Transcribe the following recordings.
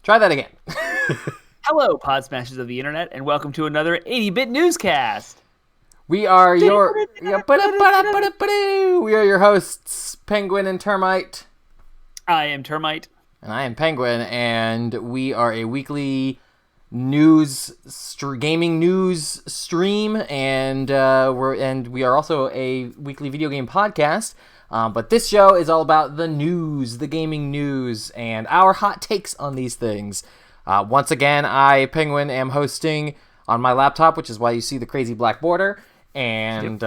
Try that again. Hello, Pod Smashers of the Internet, and welcome to another 80-bit newscast. We are your hosts, Penguin and Termite. I am Termite. And I am Penguin, and we are a weekly gaming news stream, and we are also a weekly video game podcast. But this show is all about the news, the gaming news, and our hot takes on these things. Once again, I, Penguin, am hosting on my laptop, which is why you see the crazy black border and,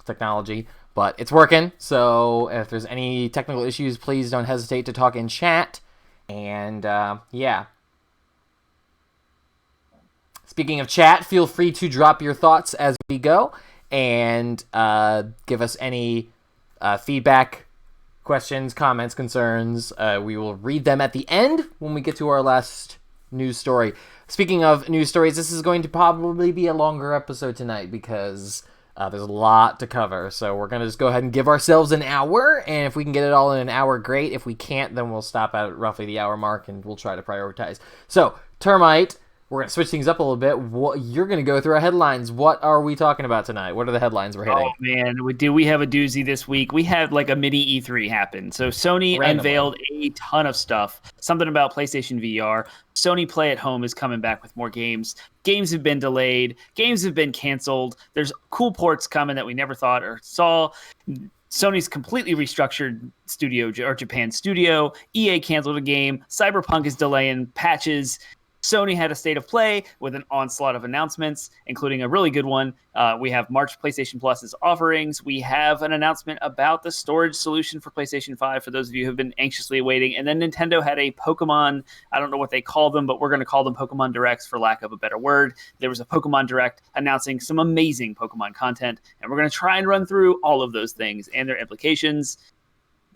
technology. But it's working, so if there's any technical issues, please don't hesitate to talk in chat. And, Speaking of chat, feel free to drop your thoughts as we go and give us any feedback, questions, comments, concerns. We will read them at the end when we get to our last news story. Speaking of news stories, this is going to probably be a longer episode tonight because there's a lot to cover. So we're going to just go ahead and give ourselves an hour, and if we can get it all in an hour, great. If we can't, then we'll stop at roughly the hour mark, and we'll try to prioritize. So, Termite, we're going to switch things up a little bit. You're going to go through our headlines. What are we talking about tonight? What are the headlines we're hitting? Oh, man. We have a doozy this week. We had like a mini E3 happen. So Sony unveiled a ton of stuff. Something about PlayStation VR. Sony Play at Home is coming back with more games. Games have been delayed. Games have been canceled. There's cool ports coming that we never thought or saw. Sony's completely restructured Japan studio. EA canceled a game. Cyberpunk is delaying patches. Sony had a state of play with an onslaught of announcements, including a really good one. We have March PlayStation Plus's offerings. We have an announcement about the storage solution for PlayStation 5 for those of you who have been anxiously waiting. And then Nintendo had a Pokemon, I don't know what they call them, but we're going to call them Pokemon Directs for lack of a better word. There was a Pokemon Direct announcing some amazing Pokemon content, and we're going to try and run through all of those things and their implications.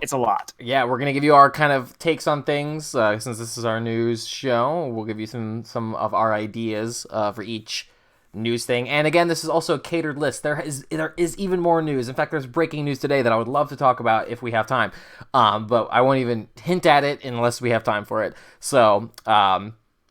It's a lot. Yeah, we're going to give you our kind of takes on things. Since this is our news show, we'll give you some of our ideas for each news thing. And again, this is also a catered list. There is even more news. In fact, there's breaking news today that I would love to talk about if we have time. But I won't even hint at it unless we have time for it. So,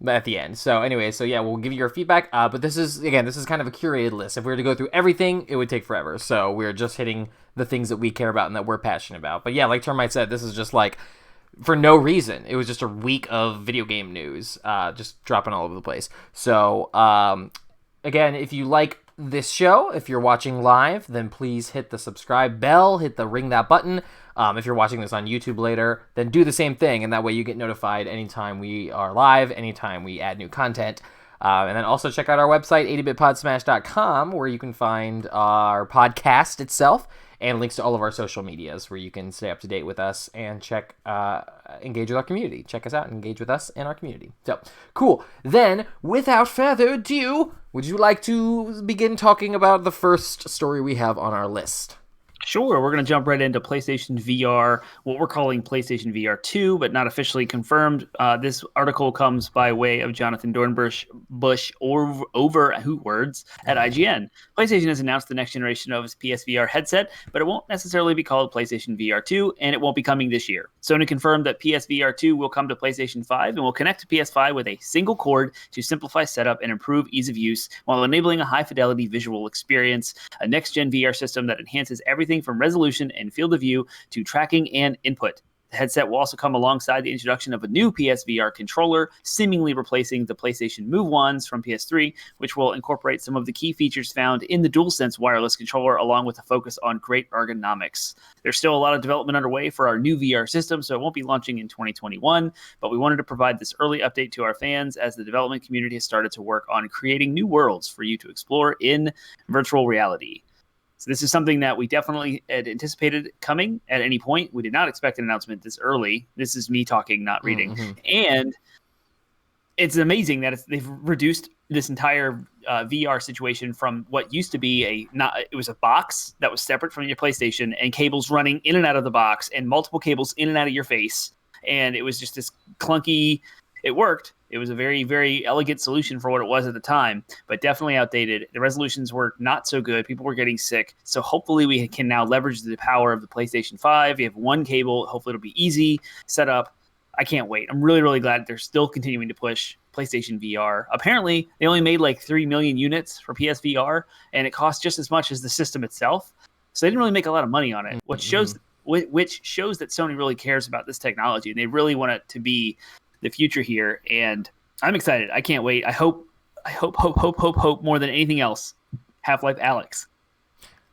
at the end. So anyway, we'll give you your feedback. But this is kind of a curated list. If we were to go through everything, it would take forever. So we're just hitting the things that we care about and that we're passionate about. But yeah, like Termite said, this is just like for no reason. It was just a week of video game news, just dropping all over the place. So again, if you like this show, if you're watching live, then please hit the subscribe bell, hit the ring that button. If you're watching this on YouTube later, then do the same thing, and that way you get notified anytime we are live, anytime we add new content. And then also check out our website, 80bitpodsmash.com, where you can find our podcast itself and links to all of our social medias where you can stay up to date with us and engage with our community. Check us out and engage with us and our community. So, cool. Then, without further ado, would you like to begin talking about the first story we have on our list? Sure, we're going to jump right into PlayStation VR, what we're calling PlayStation VR 2, but not officially confirmed. This article comes by way of Jonathan Dornbush over at IGN. PlayStation has announced the next generation of its PSVR headset, but it won't necessarily be called PlayStation VR 2, and it won't be coming this year. Sony confirmed that PSVR 2 will come to PlayStation 5 and will connect to PS5 with a single cord to simplify setup and improve ease of use while enabling a high-fidelity visual experience, a next-gen VR system that enhances everything from resolution and field of view to tracking and input. The headset will also come alongside the introduction of a new PSVR controller, seemingly replacing the PlayStation Move Wands from PS3, which will incorporate some of the key features found in the DualSense wireless controller, along with a focus on great ergonomics. There's still a lot of development underway for our new VR system, so it won't be launching in 2021, but we wanted to provide this early update to our fans as the development community has started to work on creating new worlds for you to explore in virtual reality. So this is something that we definitely had anticipated coming at any point. We did not expect an announcement this early. This is me talking, not reading. Mm-hmm. And it's amazing that they've reduced this entire VR situation from what used to be it was a box that was separate from your PlayStation and cables running in and out of the box and multiple cables in and out of your face. And it was just this clunky, it worked. It was a very, very elegant solution for what it was at the time, but definitely outdated. The resolutions were not so good. People were getting sick. So hopefully we can now leverage the power of the PlayStation 5. You have one cable. Hopefully it'll be easy set up. I can't wait. I'm really, really glad they're still continuing to push PlayStation VR. Apparently, they only made like 3 million units for PSVR, and it costs just as much as the system itself. So they didn't really make a lot of money on it, which shows that Sony really cares about this technology, and they really want it to be the future here. And I'm excited. I can't wait. I hope more than anything else, Half-Life Alyx,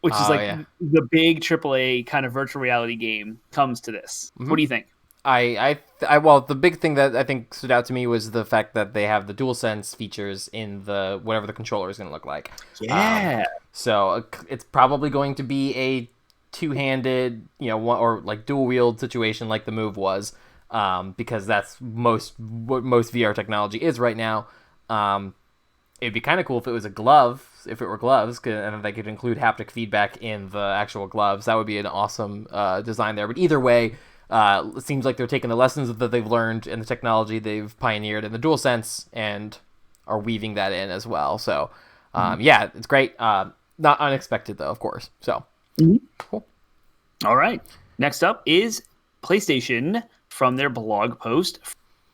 which is the big AAA kind of virtual reality game, comes to this. What do you think? Well, the big thing that I think stood out to me was the fact that they have the DualSense features in the whatever the controller is going to look like. Yeah. So it's probably going to be a two-handed, or like dual-wield situation like the Move was, because that's what most VR technology is right now. It'd be kind of cool if it was if it were gloves, and they could include haptic feedback in the actual gloves. That would be an awesome design there. But either way, it seems like they're taking the lessons that they've learned and the technology they've pioneered in the DualSense and are weaving that in as well. So, yeah, it's great. Not unexpected, though, of course. So, cool. All right. Next up is PlayStation. From their blog post,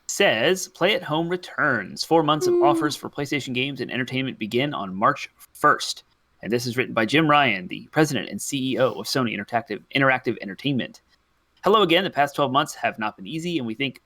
says Play at Home returns. 4 months of offers for PlayStation games and entertainment begin on March 1st. And this is written by Jim Ryan, the president and CEO of Sony Interactive Entertainment. Hello again. The past 12 months have not been easy, and we think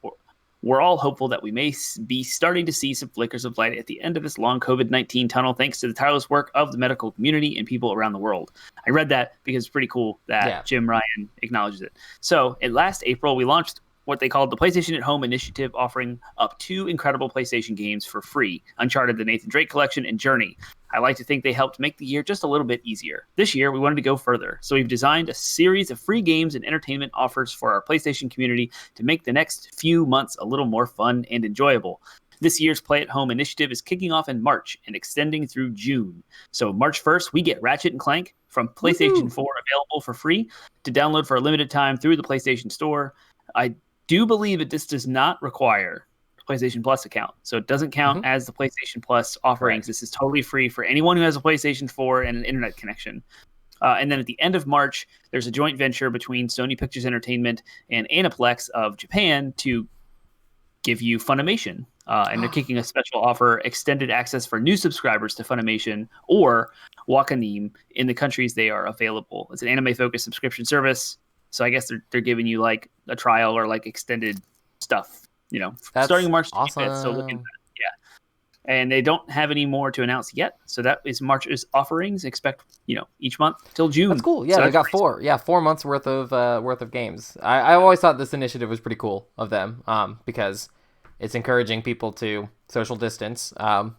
we're all hopeful that we may be starting to see some flickers of light at the end of this long COVID-19 tunnel, thanks to the tireless work of the medical community and people around the world. I read that because it's pretty cool that Jim Ryan acknowledges it. So, last April, we launched what they called the PlayStation at Home initiative, offering up 2 incredible PlayStation games for free: Uncharted, the Nathan Drake Collection, and Journey. I like to think they helped make the year just a little bit easier. This year, we wanted to go further, so we've designed a series of free games and entertainment offers for our PlayStation community to make the next few months a little more fun and enjoyable. This year's Play at Home initiative is kicking off in March and extending through June. So March 1st, we get Ratchet & Clank from PlayStation 4 available for free to download for a limited time through the PlayStation Store. I do believe that this does not require a PlayStation Plus account, so it doesn't count as the PlayStation Plus offerings. Right. This is totally free for anyone who has a PlayStation 4 and an internet connection. And then at the end of March, there's a joint venture between Sony Pictures Entertainment and Aniplex of Japan to give you Funimation. And they're kicking a special offer, extended access for new subscribers to Funimation or Wakanim in the countries they are available. It's an anime-focused subscription service. So I guess they're giving you like a trial or like extended stuff, That's starting March 25th. Awesome. So looking at that, And they don't have any more to announce yet. So that is March's offerings. Expect, each month till June. That's cool. Yeah, so they got 4 months worth of games. I always thought this initiative was pretty cool of them, because it's encouraging people to social distance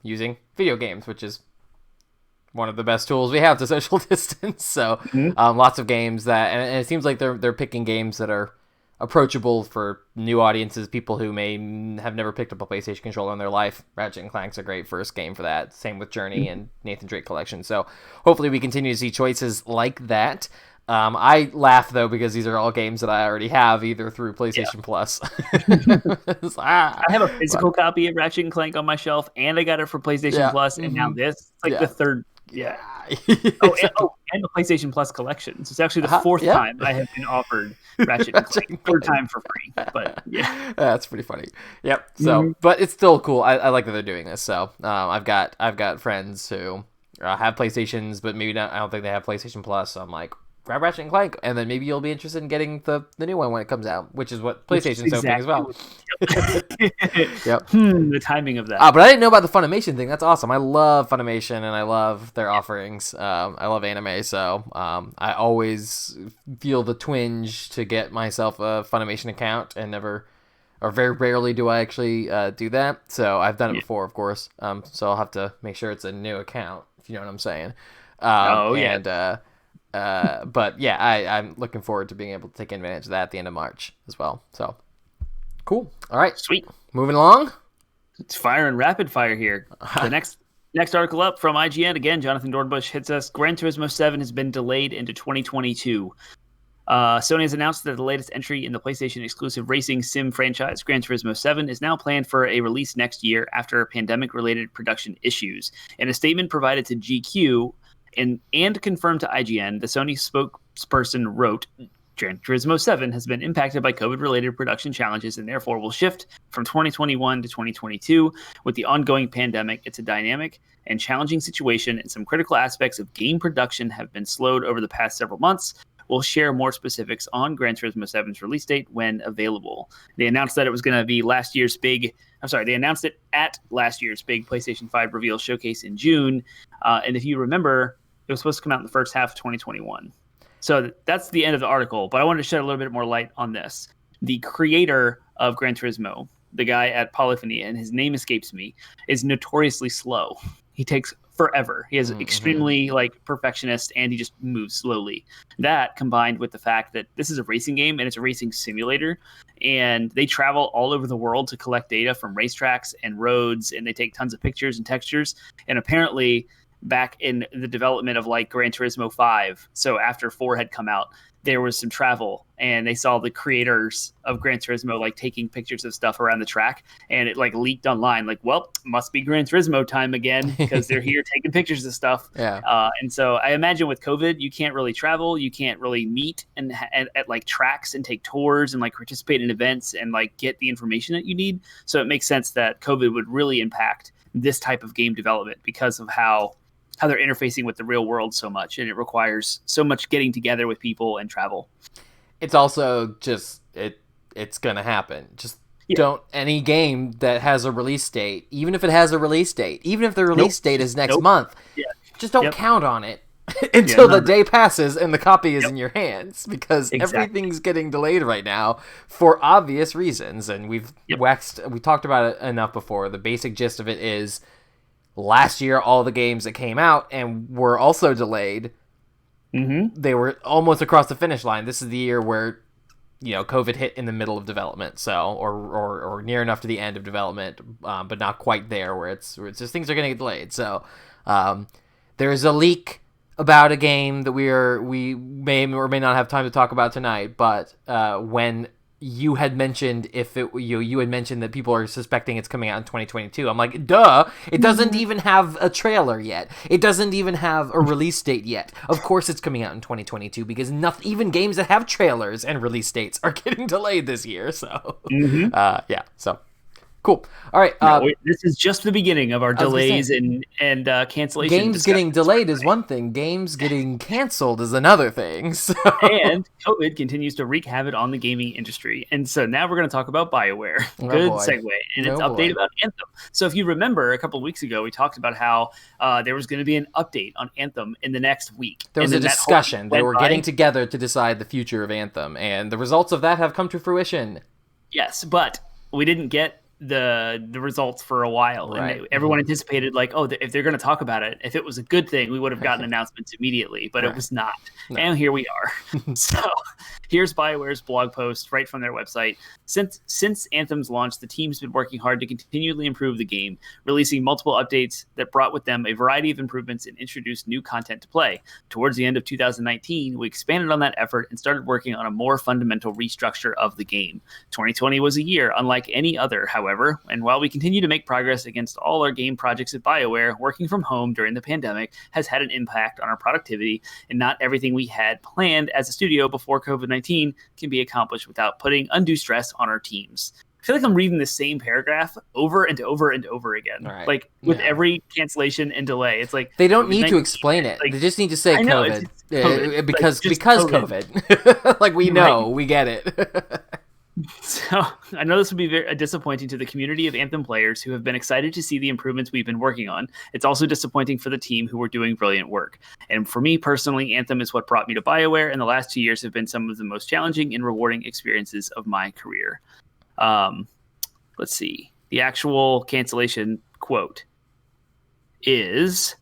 using video games, which is one of the best tools we have to social distance. So lots of games and it seems like they're picking games that are approachable for new audiences, people who may have never picked up a PlayStation controller in their life. Ratchet & Clank's a great first game for that. Same with Journey and Nathan Drake Collection. So hopefully we continue to see choices like that. I laugh, though, because these are all games that I already have, either through PlayStation Plus. I have a physical copy of Ratchet & Clank on my shelf, and I got it for PlayStation Plus, and now this. It's like the third. Yeah. And the PlayStation Plus collection. So it's actually the fourth time I have been offered Ratchet & Clank. Third time for free. But yeah. That's pretty funny. Yep. So, but it's still cool. I like that they're doing this. So I've got friends who have PlayStations, but maybe not. I don't think they have PlayStation Plus. So I'm like, grab Ratchet & Clank, and then maybe you'll be interested in getting the new one when it comes out, which is what PlayStation's hoping as well. Yep. The timing of that. But I didn't know about the Funimation thing. That's awesome. I love Funimation, and I love their offerings. I love anime, so I always feel the twinge to get myself a Funimation account, and very rarely do I actually do that. So I've done it before, of course. So I'll have to make sure it's a new account, if you know what I'm saying. But yeah, I'm looking forward to being able to take advantage of that at the end of March as well. So cool. All right, sweet. Moving along. It's firing rapid fire here. The next article up from IGN again. Jonathan Dornbush hits us. Gran Turismo 7 has been delayed into 2022. Sony has announced that the latest entry in the PlayStation exclusive racing sim franchise, Gran Turismo 7, is now planned for a release next year after pandemic-related production issues. In a statement provided to GQ and confirmed to IGN, the Sony spokesperson wrote, Gran Turismo 7 has been impacted by COVID-related production challenges and therefore will shift from 2021 to 2022. With the ongoing pandemic, it's a dynamic and challenging situation, and some critical aspects of game production have been slowed over the past several months. We'll share more specifics on Gran Turismo 7's release date when available. They announced that it was going to be they announced it at last year's big PlayStation 5 reveal showcase in June. And if you remember, it was supposed to come out in the first half of 2021. So that's the end of the article, but I wanted to shed a little bit more light on this. The creator of Gran Turismo, the guy at Polyphony, and his name escapes me, is notoriously slow. He takes forever. He is extremely perfectionist, and he just moves slowly. That combined with the fact that this is a racing game and it's a racing simulator, and they travel all over the world to collect data from racetracks and roads, and they take tons of pictures and textures. And apparently back in the development of like Gran Turismo 5, so after 4 had come out, there was some travel, and they saw the creators of Gran Turismo like taking pictures of stuff around the track, and it like leaked online like, well, must be Gran Turismo time again because they're here taking pictures of stuff. And so I imagine with COVID, you can't really travel, you can't really meet and at like tracks and take tours and like participate in events and like get the information that you need. So it makes sense that COVID would really impact this type of game development because of how they're interfacing with the real world so much, and it requires so much getting together with people and travel. It's also just it's gonna happen. Just don't any game that has a release date, even if it has a release date, even if the release date is next month, just don't count on it until the day passes and the copy is in your hands, because everything's getting delayed right now for obvious reasons, and we talked about it enough before. The basic gist of it is, last year, all the games that came out and were also delayed, they were almost across the finish line. This is the year where, COVID hit in the middle of development, so or near enough to the end of development, but not quite there, where it's just things are going to get delayed. So there's a leak about a game that we may or may not have time to talk about tonight, but when you had mentioned you had mentioned that people are suspecting it's coming out in 2022. I'm like, duh! It doesn't even have a trailer yet. It doesn't even have a release date yet. Of course it's coming out in 2022 because even games that have trailers and release dates are getting delayed this year. So, so cool. All right. This is just the beginning of our delays and cancellations. Games getting delayed is one thing. Games getting canceled is another thing. So. And COVID continues to wreak havoc on the gaming industry. And so now we're going to talk about BioWare. Good segue. And it's update about Anthem. So if you remember, a couple of weeks ago, we talked about how there was going to be an update on Anthem in the next week. There was a discussion. They were getting together to decide the future of Anthem. And the results of that have come to fruition. Yes, but we didn't get the results for a while, and everyone anticipated like, if they're going to talk about it, if it was a good thing, we would have gotten announcements immediately, but it was not. And here we are. So here's BioWare's blog post right from their website. Since Anthem's launch, the team's been working hard to continually improve the game, releasing multiple updates that brought with them a variety of improvements and introduced new content to play. Towards the end of 2019, we expanded on that effort and started working on a more fundamental restructure of the game. 2020 was a year unlike any other, however, and while we continue to make progress against all our game projects at BioWare, working from home during the pandemic has had an impact on our productivity, and not everything we had planned as a studio before COVID-19 can be accomplished without putting undue stress on our teams. I feel like I'm reading the same paragraph over and over and over again. Like with every cancellation and delay. It's like they don't need to explain it. They just need to say COVID. COVID. Because COVID. Like we know, we get it. So I know this would be very disappointing to the community of Anthem players who have been excited to see the improvements we've been working on. It's also disappointing for the team who were doing brilliant work. And for me personally, Anthem is what brought me to BioWare, and the last 2 years have been some of the most challenging and rewarding experiences of my career. Let's see. The actual cancellation quote is,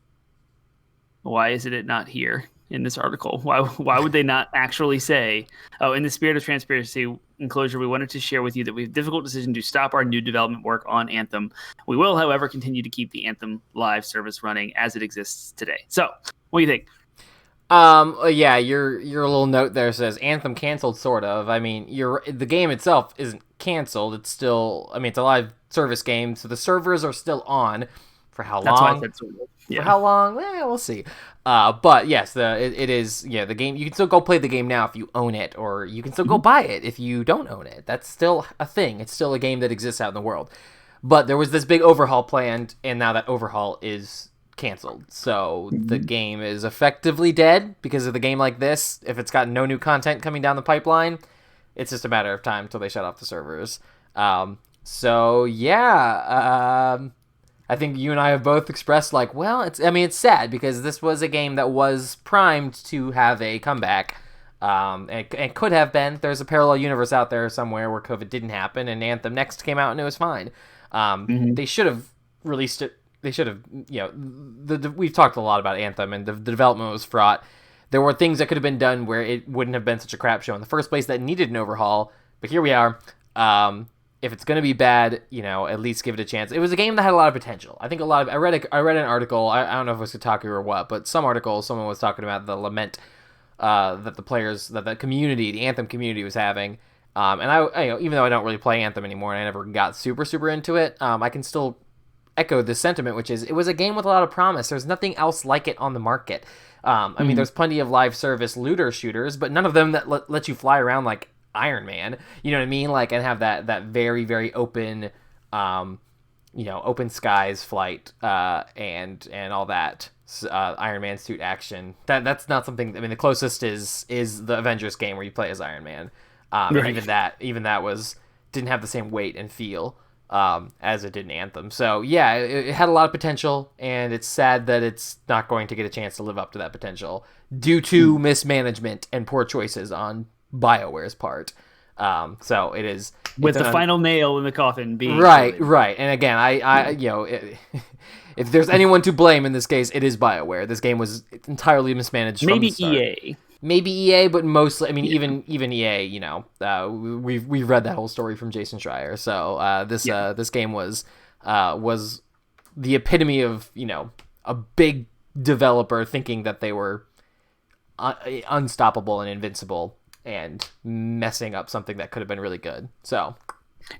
why is it not here in this article? Why would they not actually say, in the spirit of transparency and closure, we wanted to share with you that we have a difficult decision to stop our new development work on Anthem. We will, however, continue to keep the Anthem live service running as it exists today. So, what do you think? Your little note there says Anthem canceled, sort of. I mean, the game itself isn't canceled. It's still, it's a live service game, so the servers are still on. For how That's why I long? said sort of. For Yeah. how long? We'll see. But yes, it is, the game. You can still go play the game now if you own it, or you can still go buy it if you don't own it. That's still a thing. It's still a game that exists out in the world. But there was this big overhaul planned, and now that overhaul is canceled. So the game is effectively dead because of the game like this. If it's got no new content coming down the pipeline, it's just a matter of time till they shut off the servers. So yeah, I think you and I have both expressed like, well, it's sad because this was a game that was primed to have a comeback. And could have been. There's a parallel universe out there somewhere where COVID didn't happen, and Anthem Next came out and it was fine. They should have released it. They should have, we've talked a lot about Anthem, and the development was fraught. There were things that could have been done where it wouldn't have been such a crap show in the first place that needed an overhaul. But here we are. If it's going to be bad, at least give it a chance. It was a game that had a lot of potential. I think I read an article. I don't know if it was Kotaku or what, but some article, someone was talking about the lament that the community, the Anthem community, was having. And I even though I don't really play Anthem anymore and I never got super into it, I can still echo this sentiment, which is it was a game with a lot of promise. There's nothing else like it on the market. I mean, there's plenty of live service looter shooters, but none of them that let you fly around like Iron Man, you know what I mean? Like, and have that very, very open, open skies flight, and all that, Iron Man suit action. That's not something. I mean, the closest is the Avengers game where you play as Iron Man. Right. And even that didn't have the same weight and feel as it did in Anthem. So yeah, it had a lot of potential, and it's sad that it's not going to get a chance to live up to that potential due to mismanagement and poor choices on BioWare's part. So it is with the final nail in the coffin being right. And again, I if there's anyone to blame in this case, it is BioWare. This game was entirely mismanaged. Maybe from the start. Maybe EA, but mostly, I mean, even EA. We've read that whole story from Jason Schreier. So this game was the epitome of a big developer thinking that they were unstoppable and invincible, and messing up something that could have been really good. So,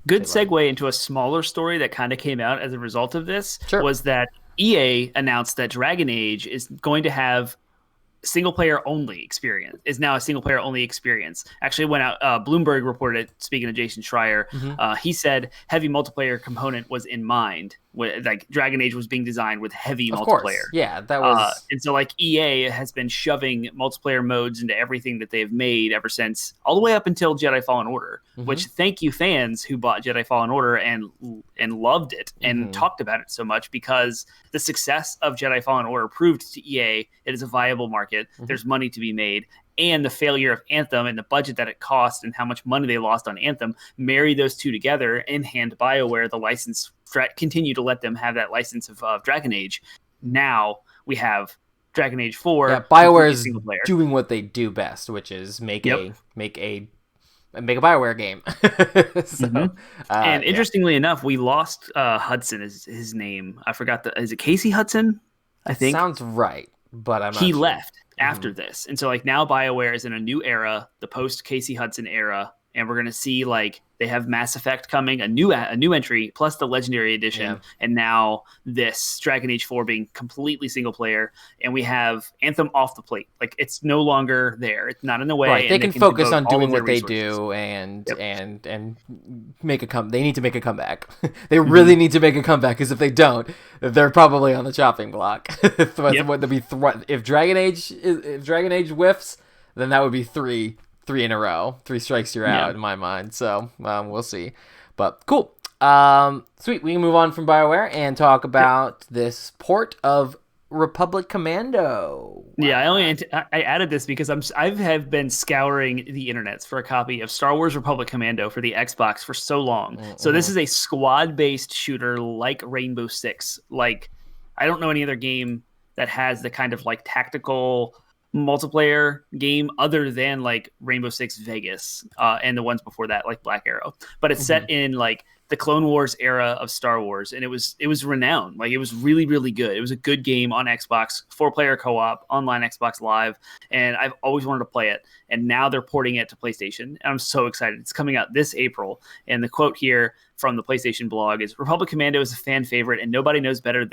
good segue into a smaller story that kind of came out as a result of this. Sure. Was that EA announced that Dragon Age is going to have single player only experience. Is now a single player only experience. Actually went out. Bloomberg reported, speaking of Jason Schreier, he said heavy multiplayer component was in mind. Like Dragon Age was being designed with heavy multiplayer. Course. Yeah, that was. And so like EA has been shoving multiplayer modes into everything that they've made ever since, all the way up until Jedi Fallen Order. Which thank you fans who bought Jedi Fallen Order and loved it and talked about it so much, because the success of Jedi Fallen Order proved to EA it is a viable market. There's money to be made. And the failure of Anthem and the budget that it cost and how much money they lost on Anthem, marry those two together and hand BioWare the license, continue to let them have that license of Dragon Age. Now we have Dragon Age 4. Yeah, BioWare is doing what they do best, which is make a BioWare game. And interestingly enough, we lost Hudson is his name. I forgot is it Casey Hudson? I think sounds right, but I'm not he sure. left after this, and so like now BioWare is in a new era, the post Casey Hudson era, and we're gonna see like they have Mass Effect coming, a new entry plus the Legendary Edition, and now this Dragon Age 4 being completely single player, and we have Anthem off the plate. Like it's no longer there; it's not in the way. Right, they can focus on doing what they resources. do and make a They need to make a comeback. They really need to make a comeback, because if they don't, they're probably on the chopping block. If Dragon Age whiffs, then that would be three in a row. 3 strikes, you're out in my mind. So we'll see. But cool. Sweet. We can move on from BioWare and talk about this port of Republic Commando. Wow. Yeah, I added this because I have been scouring the internets for a copy of Star Wars Republic Commando for the Xbox for so long. So this is a squad-based shooter like Rainbow Six. Like, I don't know any other game that has the kind of like tactical multiplayer game other than like Rainbow Six Vegas and the ones before that, like Black Arrow. But it's set in like the Clone Wars era of Star Wars, and it was renowned. Like, it was really, really good. It was a good game on Xbox, 4-player co-op, online Xbox Live, and I've always wanted to play it. And now they're porting it to PlayStation, and I'm so excited. It's coming out this April, and the quote here from the PlayStation blog is, "Republic Commando is a fan favorite, and nobody knows better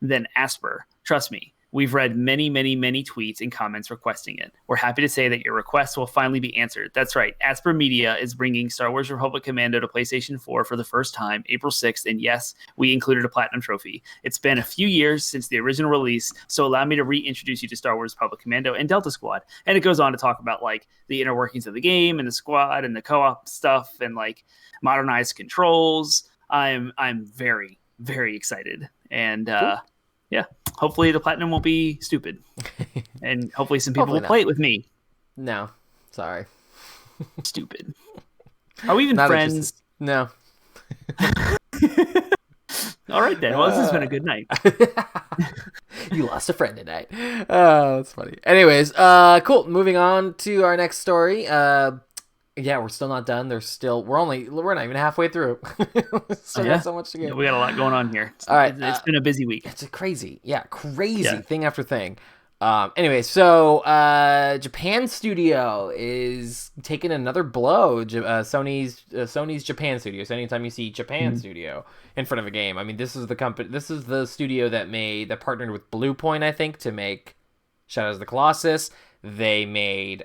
than Asper. Trust me. We've read many, many, many tweets and comments requesting it. We're happy to say that your request will finally be answered." That's right. Asper Media is bringing Star Wars Republic Commando to PlayStation 4 for the first time, April 6th. And yes, we included a platinum trophy. It's been a few years since the original release, so allow me to reintroduce you to Star Wars Republic Commando and Delta Squad. And it goes on to talk about like the inner workings of the game and the squad and the co-op stuff and like modernized controls. I'm very, very excited. And cool. Yeah, hopefully the platinum won't be stupid, and hopefully some people will play it with me. No, sorry. Stupid. Are we even friends? No. All right then. Well, this has been a good night. You lost a friend tonight. Oh, that's funny. Anyways, cool. Moving on to our next story. Yeah, we're still not done. We're not even halfway through. Still got so much to get. Yeah, we got a lot going on here. All right. It's been a busy week. It's crazy thing after thing. Anyway, so Japan Studio is taking another blow. Sony's Japan Studio. So anytime you see Japan Studio in front of a game, I mean, this is the company. This is the studio that partnered with Bluepoint, I think, to make Shadows of the Colossus. They made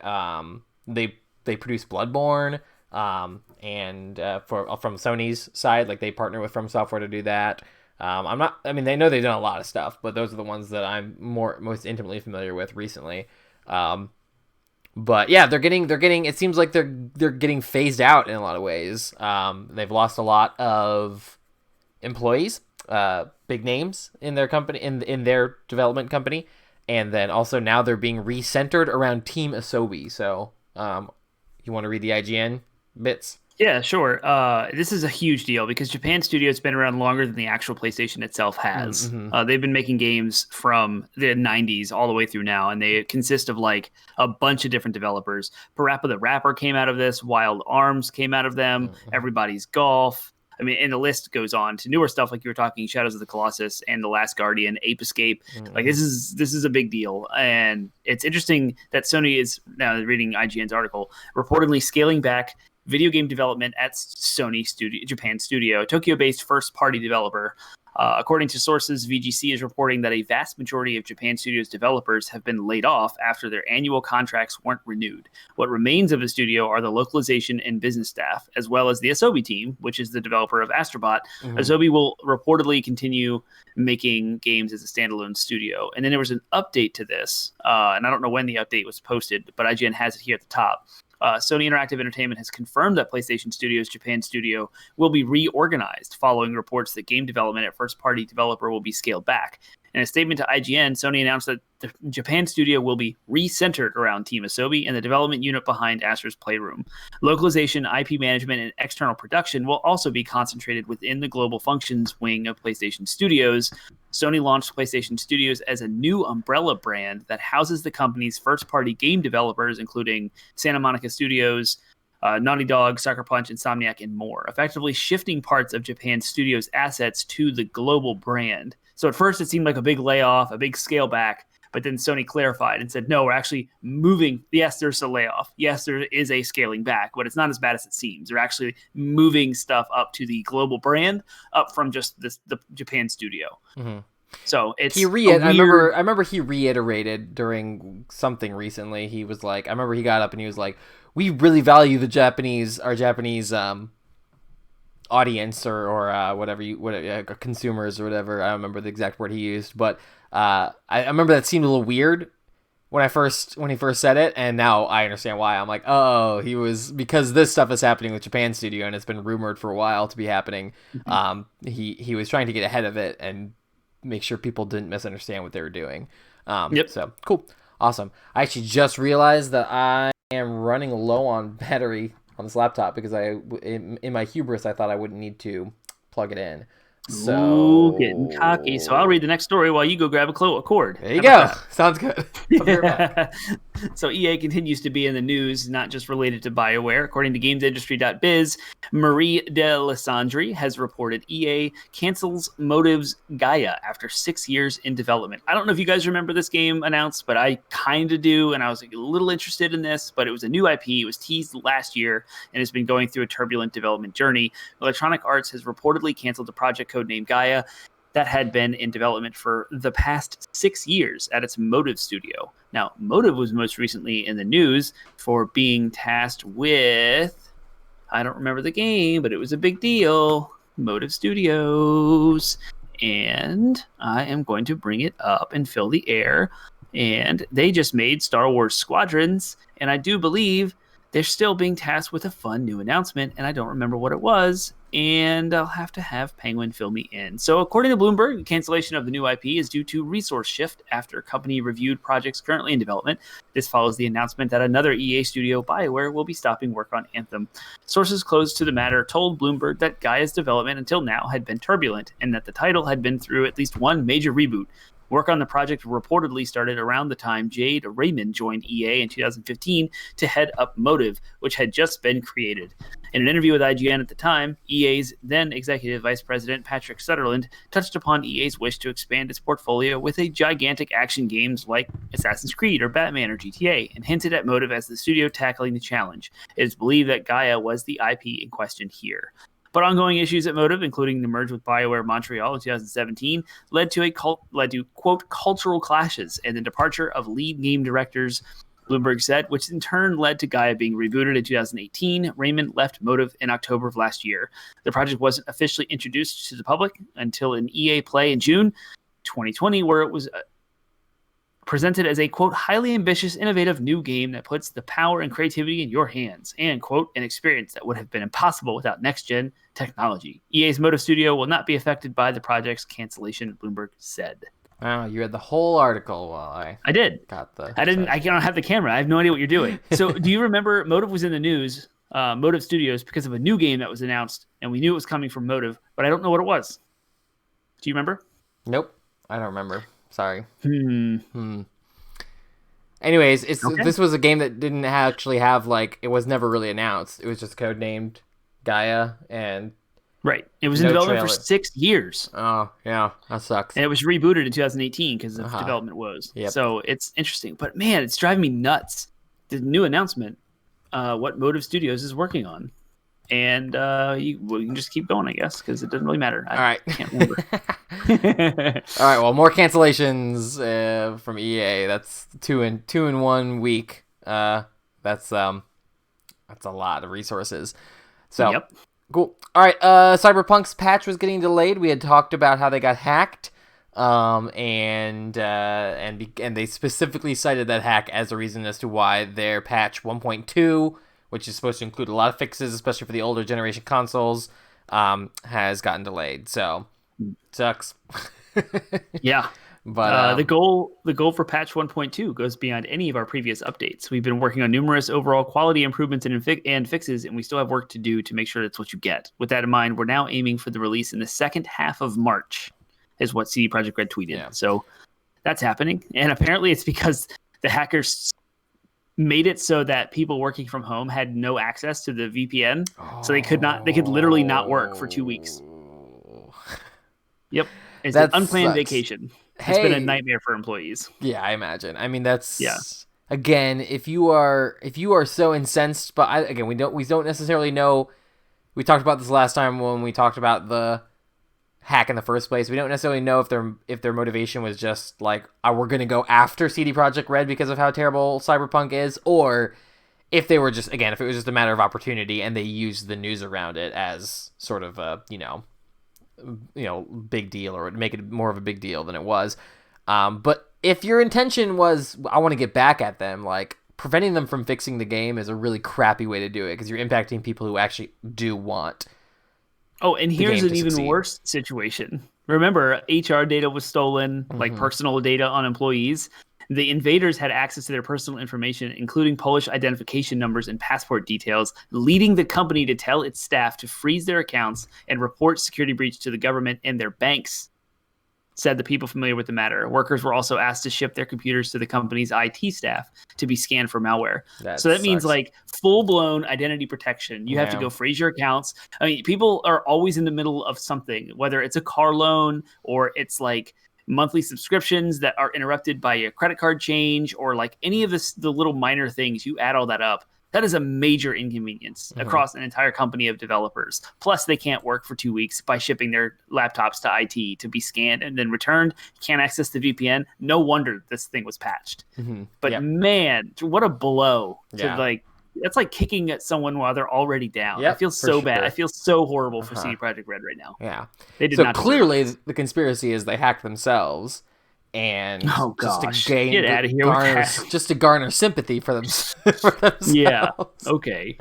They produced Bloodborne, and from Sony's side, like they partner with From Software to do that. They know they've done a lot of stuff, but those are the ones that I'm most intimately familiar with recently. But yeah, they're getting. It seems like they're getting phased out in a lot of ways. They've lost a lot of employees, big names in their company, in their development company, and then also now they're being recentered around Team ASOBI. So. You want to read the IGN bits? Yeah, sure. This is a huge deal because Japan Studio has been around longer than the actual PlayStation itself has. Mm-hmm. They've been making games from the 90s all the way through now, and they consist of like a bunch of different developers. Parappa the Rapper came out of this. Wild Arms came out of them. Mm-hmm. Everybody's Golf. I mean, and the list goes on to newer stuff like you were talking, Shadows of the Colossus and The Last Guardian, Ape Escape. Mm-hmm. Like this is a big deal, and it's interesting that Sony is now reading IGN's article reportedly scaling back video game development at Japan Studio, Tokyo-based first-party developer. According to sources, VGC is reporting that a vast majority of Japan Studio's developers have been laid off after their annual contracts weren't renewed. What remains of the studio are the localization and business staff, as well as the ASOBI team, which is the developer of Astrobot. Mm-hmm. ASOBI will reportedly continue making games as a standalone studio. And then there was an update to this, and I don't know when the update was posted, but IGN has it here at the top. Sony Interactive Entertainment has confirmed that PlayStation Studios' Japan Studio will be reorganized following reports that game development at first-party developer will be scaled back. In a statement to IGN, Sony announced that the Japan Studio will be recentered around Team ASOBI and the development unit behind Astro's Playroom. Localization, IP management, and external production will also be concentrated within the global functions wing of PlayStation Studios. Sony launched PlayStation Studios as a new umbrella brand that houses the company's first-party game developers, including Santa Monica Studios, Naughty Dog, Sucker Punch, Insomniac, and more, effectively shifting parts of Japan Studios' assets to the global brand. So at first it seemed like a big layoff, a big scale back, but then Sony clarified and said, no, we're actually moving. Yes, there's a layoff. Yes, there is a scaling back, but it's not as bad as it seems. They're actually moving stuff up to the global brand, up from just the Japan Studio. Mm-hmm. So it's I remember he reiterated during something recently. He was like, I remember he got up and he was like, we really value our Japanese audience or whatever consumers or whatever. I don't remember the exact word he used, but I remember that seemed a little weird when he first said it, and now I understand why. I'm like, oh, he was, because this stuff is happening with Japan Studio and it's been rumored for a while to be happening. Mm-hmm. He was trying to get ahead of it and make sure people didn't misunderstand what they were doing. Yep. So cool, awesome. I actually just realized that I am running low on battery on this laptop because in my hubris I thought I wouldn't need to plug it in. Ooh, getting So cocky. So I'll read the next story while you go grab a cord. there you go. Sounds good. I'll be right back. So EA continues to be in the news, not just related to BioWare. According to GamesIndustry.biz, Marie Delisandre has reported EA cancels Motive's Gaia after 6 years in development. I don't know if you guys remember this game announced, but I kind of do, and I was a little interested in this, but it was a new IP. It was teased last year, and it's been going through a turbulent development journey. Electronic Arts has reportedly canceled a project codenamed Gaia that had been in development for the past 6 years at its Motive studio. Now, Motive was most recently in the news for being tasked with, I don't remember the game, but it was a big deal, Motive Studios. And I am going to bring it up and fill the air. And they just made Star Wars Squadrons, and I do believe they're still being tasked with a fun new announcement, and I don't remember what it was, and I'll have to have Penguin fill me in. So according to Bloomberg, the cancellation of the new IP is due to resource shift after company reviewed projects currently in development. This follows the announcement that another EA studio, BioWare, will be stopping work on Anthem. Sources close to the matter told Bloomberg that Gaia's development until now had been turbulent, and that the title had been through at least one major reboot. Work on the project reportedly started around the time Jade Raymond joined EA in 2015 to head up Motive, which had just been created. In an interview with IGN at the time, EA's then executive vice president Patrick Sutherland touched upon EA's wish to expand its portfolio with a gigantic action games like Assassin's Creed or Batman or GTA, and hinted at Motive as the studio tackling the challenge. It is believed that Gaia was the IP in question here. But ongoing issues at Motive, including the merge with BioWare Montreal in 2017, led to quote cultural clashes and the departure of lead game directors, Bloomberg said, which in turn led to Gaia being rebooted in 2018. Raymond left Motive in October of last year. The project wasn't officially introduced to the public until an EA Play in June 2020, where it was presented as a, quote, highly ambitious, innovative new game that puts the power and creativity in your hands, and, quote, an experience that would have been impossible without next-gen technology. EA's Motive Studio will not be affected by the project's cancellation, Bloomberg said. Wow, you read the whole article while I did. Got the. I don't have the camera. I have no idea what you're doing. So, do you remember Motive was in the news, Motive Studios, because of a new game that was announced, and we knew it was coming from Motive, but I don't know what it was. Do you remember? Nope, I don't remember. Sorry. Anyways, this was a game that didn't actually have, like, it was never really announced. It was just codenamed Gaia, and right. It was in development for 6 years. Oh, yeah, that sucks. And it was rebooted in 2018 because of development woes. Yep. So it's interesting. But, man, it's driving me nuts. The new announcement, what Motive Studios is working on. And you can just keep going, I guess, because it doesn't really matter. I can't remember. All right, well, more cancellations from EA. That's two in 1 week. That's a lot of resources. So yep. Cool. All right, Cyberpunk's patch was getting delayed. We had talked about how they got hacked, and they specifically cited that hack as a reason as to why their patch 1.2, which is supposed to include a lot of fixes, especially for the older generation consoles, has gotten delayed. So, sucks. Yeah. But the goal for patch 1.2 goes beyond any of our previous updates. We've been working on numerous overall quality improvements and fixes, and we still have work to do to make sure that's what you get. With that in mind, we're now aiming for the release in the second half of March, is what CD Projekt Red tweeted. Yeah. So that's happening, and apparently it's because the hackers made it so that people working from home had no access to the VPN, so they could literally not work for 2 weeks. Yep. It's an unplanned vacation. It's been a nightmare for employees. Yeah, I imagine. I mean, that's again, if you are so incensed, but we don't necessarily know. We talked about this last time when we talked about the hack in the first place. We don't necessarily know if their motivation was just like, we're going to go after CD Projekt Red because of how terrible Cyberpunk is, or if they were just, again, if it was just a matter of opportunity and they used the news around it as sort of a, big deal, or make it more of a big deal than it was. But if your intention was, I want to get back at them, like, preventing them from fixing the game is a really crappy way to do it, because you're impacting people who actually do want. Oh, and here's an even worse situation. Remember, HR data was stolen, like personal data on employees. The invaders had access to their personal information, including Polish identification numbers and passport details, leading the company to tell its staff to freeze their accounts and report security breach to the government and their banks, said the people familiar with the matter. Workers were also asked to ship their computers to the company's IT staff to be scanned for malware. So that means like full-blown identity protection. You have to go freeze your accounts. I mean, people are always in the middle of something, whether it's a car loan or it's like monthly subscriptions that are interrupted by a credit card change or like any of the little minor things. You add all that up. That is a major inconvenience across an entire company of developers. Plus, they can't work for 2 weeks by shipping their laptops to IT to be scanned and then returned. Can't access the VPN. No wonder this thing was patched. But man, what a blow to like. That's like kicking at someone while they're already down. I feel so bad. I feel so horrible for CD Projekt Red right now. Yeah, they did so not. Clearly, the conspiracy is they hacked themselves. And just to get out of here just to garner sympathy for themselves. Yeah. Okay.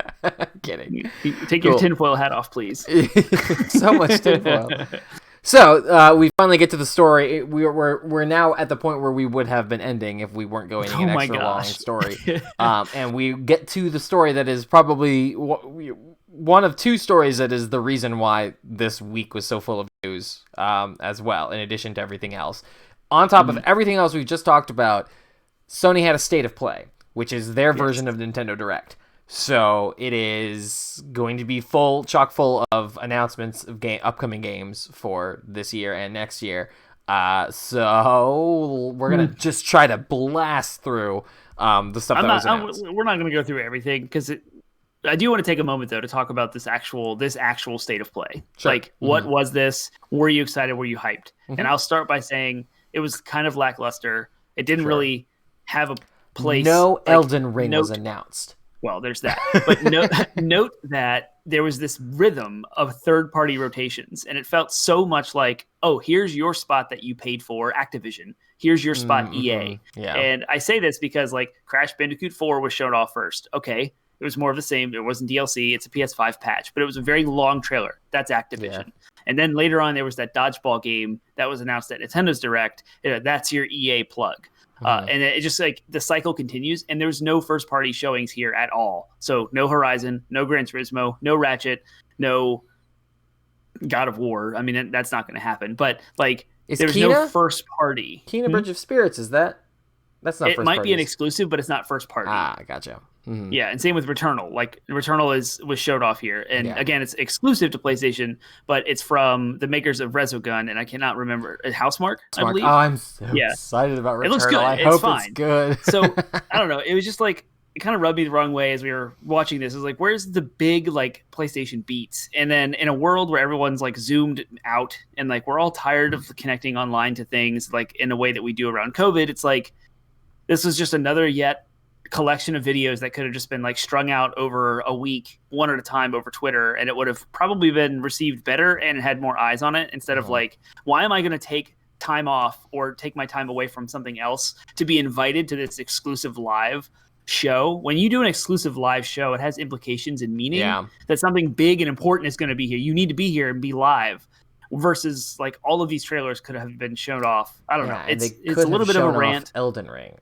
Kidding. Take your tinfoil hat off, please. So much tinfoil. So we finally get to the story. We're now at the point where we would have been ending if we weren't going an extra long story. And we get to the story that is probably one of two stories that is the reason why this week was so full of news as well, in addition to everything else. On top of everything else we just talked about, Sony had a State of Play, which is their version of Nintendo Direct. So it is going to be chock full of announcements of upcoming games for this year and next year. So we're going to just try to blast through the stuff that was announced. We're not going to go through everything because I do want to take a moment, though, to talk about this actual State of Play. Sure. Like, what was this? Were you excited? Were you hyped? And I'll start by saying it was kind of lackluster. It didn't really have a place. No Elden Ring was announced. Well, there's that. But note that there was this rhythm of third-party rotations, and it felt so much like, oh, here's your spot that you paid for, Activision. Here's your spot, EA. Yeah. And I say this because, like, Crash Bandicoot 4 was shown off first. Okay. It was more of the same. It wasn't DLC. It's a PS5 patch, but it was a very long trailer. That's Activision. Yeah. And then later on, there was that dodgeball game that was announced at Nintendo's Direct. That's your EA plug. And it just like the cycle continues, and there's no first party showings here at all. So no Horizon, no Gran Turismo, no Ratchet, no God of War. I mean, that's not going to happen. But like, there's no first party. Kena Bridge of Spirits, is that? That's not. It might be an exclusive, but it's not first party. Ah, gotcha. Mm-hmm. Yeah, and same with Returnal. Like Returnal was showed off here, and again, it's exclusive to PlayStation, but it's from the makers of Resogun, and I cannot remember Housemarque. I believe. Oh, I'm so excited about Returnal. It looks good. I hope it's good. So I don't know. It was just like it kind of rubbed me the wrong way as we were watching this. It was like, where's the big like PlayStation beats? And then in a world where everyone's like zoomed out, and like we're all tired of connecting online to things like in a way that we do around COVID, it's like this was just another collection of videos that could have just been like strung out over a week, one at a time over Twitter, and it would have probably been received better and had more eyes on it instead of like, why am I going to take time off or take my time away from something else to be invited to this exclusive live show? When you do an exclusive live show, it has implications and meaning that something big and important is going to be here. You need to be here and be live. Versus like all of these trailers could have been shown off. I don't know. It's a little bit of a rant. Elden Ring.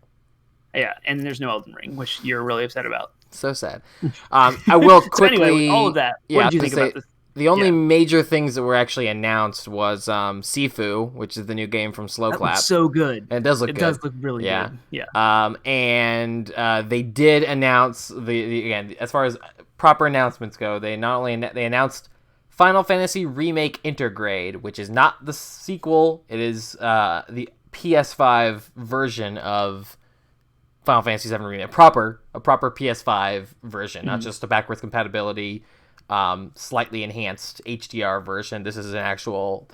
Yeah, and there's no Elden Ring, which you're really upset about. So sad. I will quickly... So anyway, all of that, what did you think about this? The only major things that were actually announced was Sifu, which is the new game from Slowclap. That looks so good. And it does look good. It does look really good. Yeah. And they did announce, again, as far as proper announcements go, they announced Final Fantasy Remake Intergrade, which is not the sequel. It is the PS5 version of Final Fantasy VII Remake, a proper PS5 version, not just a backwards compatibility, slightly enhanced HDR version. This is an actual.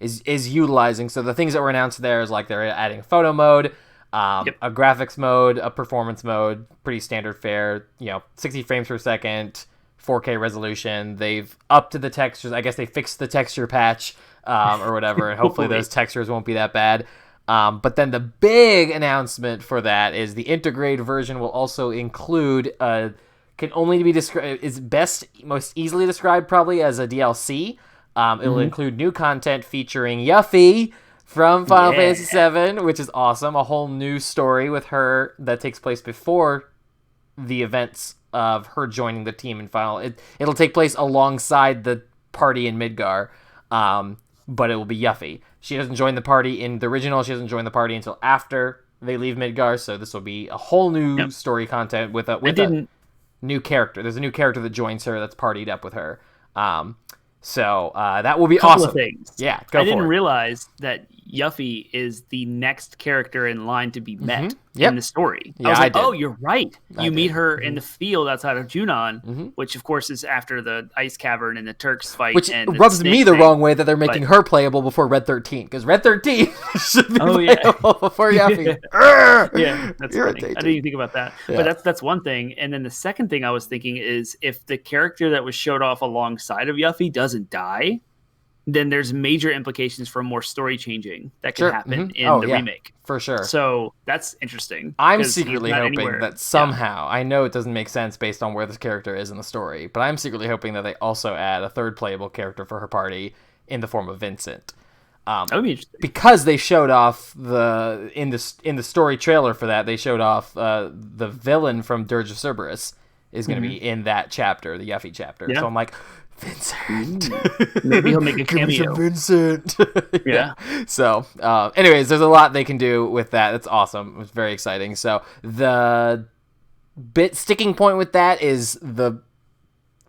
Is utilizing. So the things that were announced there is like they're adding photo mode, a graphics mode, a performance mode, pretty standard fare. 60 frames per second, 4K resolution. They've upped to the textures. I guess they fixed the texture patch or whatever, and hopefully those textures won't be that bad. But then the big announcement for that is the Intergrade version will also include can only be described is most easily described probably as a DLC. It will include new content featuring Yuffie, from Final Fantasy VII, which is awesome. A whole new story with her that takes place before the events of her joining the team in Final. It'll take place alongside the party in Midgar, but it will be Yuffie. She doesn't join the party in the original. She doesn't join the party until after they leave Midgar, so this will be a whole new story content with a new character. There's a new character that joins her that's partied up with her. So that will be awesome. Of things. Yeah, I didn't realize that Yuffie is the next character in line to be met in the story. Yeah, I was like, oh, you're right. You meet her Mm-hmm. in the field outside of Junon, which of course is after the ice cavern and the Turks fight. Which and rubs me the wrong way that they're making her playable before Red 13, because Red 13 should be playable before Yuffie. Yeah, that's funny. I didn't even think about that. Yeah. But that's one thing. And then the second thing I was thinking is if the character that was showed off alongside of Yuffie doesn't die, then there's major implications for more story changing that can happen in the remake. For sure. So that's interesting. I'm secretly hoping that somehow, I know it doesn't make sense based on where this character is in the story, but I'm secretly hoping that they also add a third playable character for her party in the form of Vincent. That would be interesting. Because they showed off in the story trailer for that, they showed off the villain from Dirge of Cerberus is going to be in that chapter, the Yuffie chapter. Yeah. So I'm like, Vincent. Maybe he'll make a cameo. Vincent. Yeah. So, anyways, there's a lot they can do with that. It's awesome. It's very exciting. So the sticking point with that is the